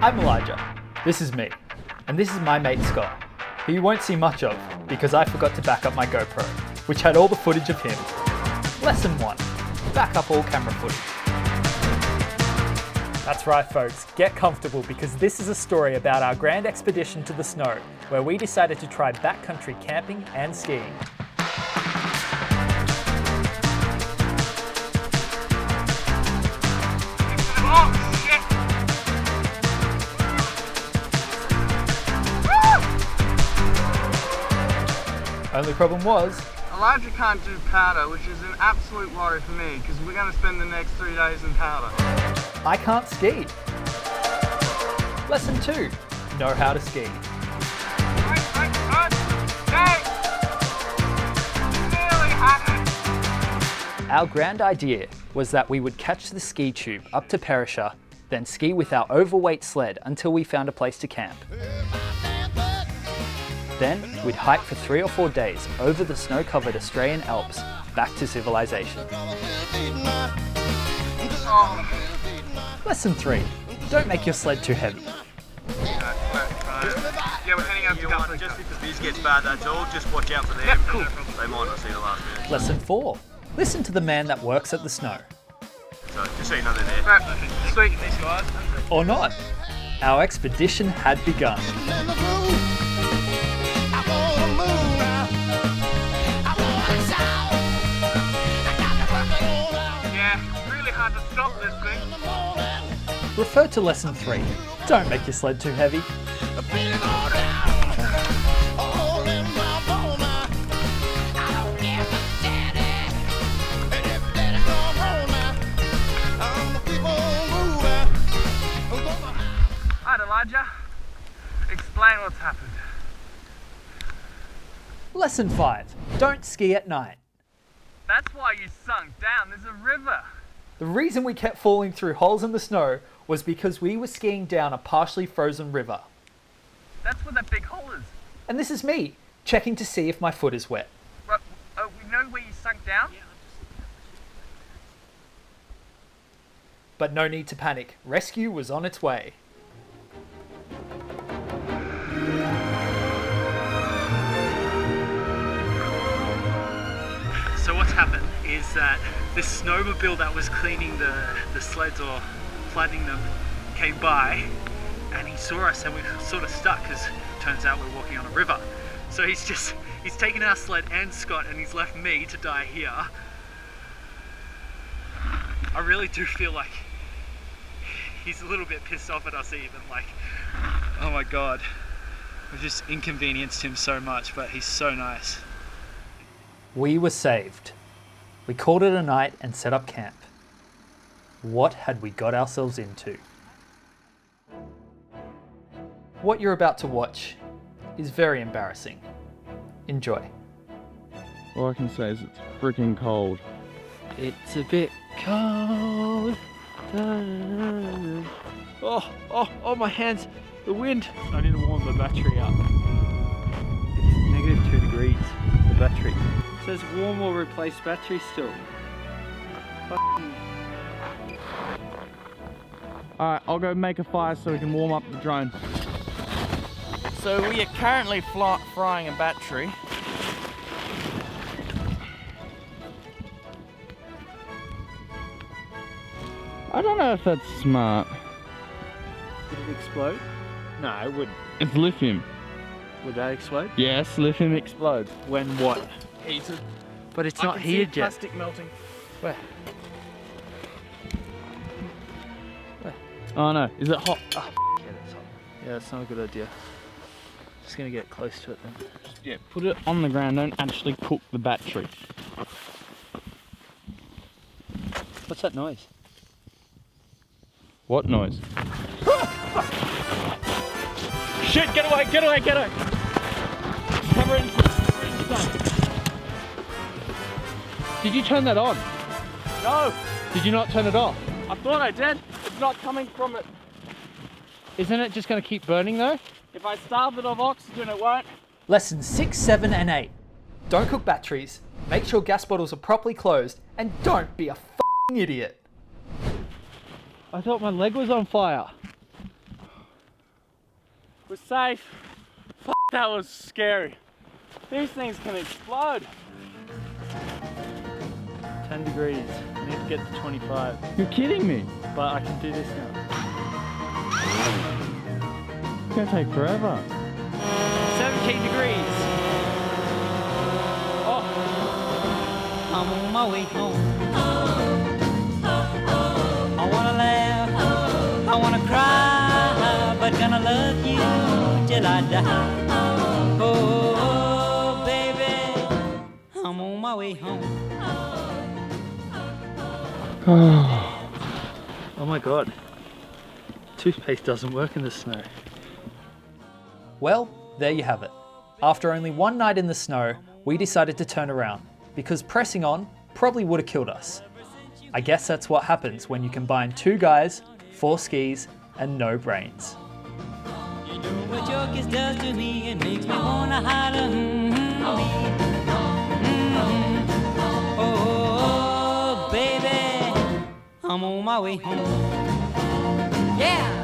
I'm Elijah, this is me, and this is my mate Scott, who you won't see much of because I forgot to back up my GoPro, which had all the footage of him. Lesson 1, back up all camera footage. That's right folks, get comfortable because this is a story about our grand expedition to the snow, where we decided to try backcountry camping and skiing. Only problem was, Elijah can't do powder, which is an absolute worry for me because we're going to spend the next 3 days in powder. I can't ski. Lesson 2, know how to ski. Our grand idea was that we would catch the ski tube up to Perisher, then ski with our overweight sled until we found a place to camp. Then we'd hike for 3 or 4 days over the snow-covered Australian Alps back to civilization. Lesson 3, don't make your sled too heavy. Yeah, we're heading out to Guthrie. Just if the viz gets bad, that's all. Just watch out for them. Yeah, cool. They might not see the last minute. Lesson 4, listen to the man that works at the snow. So just so you know they're there. Sweet. Or not. Our expedition had begun. To stop this thing. Refer to lesson 3. Don't make your sled too heavy. Alright, Elijah. Explain what's happened. Lesson 5. Don't ski at night. That's why you sunk down. There's a river. The reason we kept falling through holes in the snow was because we were skiing down a partially frozen river. That's where that big hole is. And this is me, checking to see if my foot is wet. But, we know where you sunk down? But no need to panic. Rescue was on its way. So what's happened is that this snowmobile that was cleaning the sleds or flattening them came by and he saw us and we were sort of stuck because turns out we're walking on a river. So he's taken our sled and Scott and he's left me to die here. I really do feel like he's a little bit pissed off at us even, like, oh my God, we've just inconvenienced him so much, but he's so nice. We were saved. We called it a night and set up camp. What had we got ourselves into? What you're about to watch is very embarrassing. Enjoy. All I can say is it's freaking cold. It's a bit cold. Oh, my hands. The wind. I need to warm the battery up. It's -2 degrees, the battery. It says warm or replace battery still. Alright, I'll go make a fire so we can warm up the drone. So we are currently frying a battery. I don't know if that's smart. Did it explode? No, it wouldn't. It's lithium. Would that explode? Yes, lithium explodes. When what? Heated. But it's not here yet. Plastic melting. Where? Oh no, is it hot? Oh, yeah, that's hot. Yeah, that's not a good idea. Just gonna get close to it then. Yeah, put it on the ground, don't actually cook the battery. What's that noise? What noise? Shit, get away, get away, get away! Cover in the sun. Did you turn that on? No, Did you not turn it off? I thought I did. It's not coming from it. Isn't it just going to keep burning though? If I starve it of oxygen, it won't. Lessons 6, 7 and 8. Don't cook batteries, make sure gas bottles are properly closed, and don't be a f***ing idiot. I thought my leg was on fire. We're safe. Fuck, that was scary. These things can explode. 10 degrees. I need to get to 25. You're kidding me. But I can do this now. It's gonna take forever. 17 degrees. I'm on my way home. I wanna laugh, I wanna cry, but gonna love you till I die. Oh, baby, I'm on my way home. Oh my god. Toothpaste doesn't work in the snow. Well, there you have it. After only one night in the snow, we decided to turn around, because pressing on probably would have killed us. I guess that's what happens when you combine 2 guys, 4 skis, and no brains. You know what your kiss does to me, it makes me wanna holler. Oh, baby, I'm on my way home. Yeah!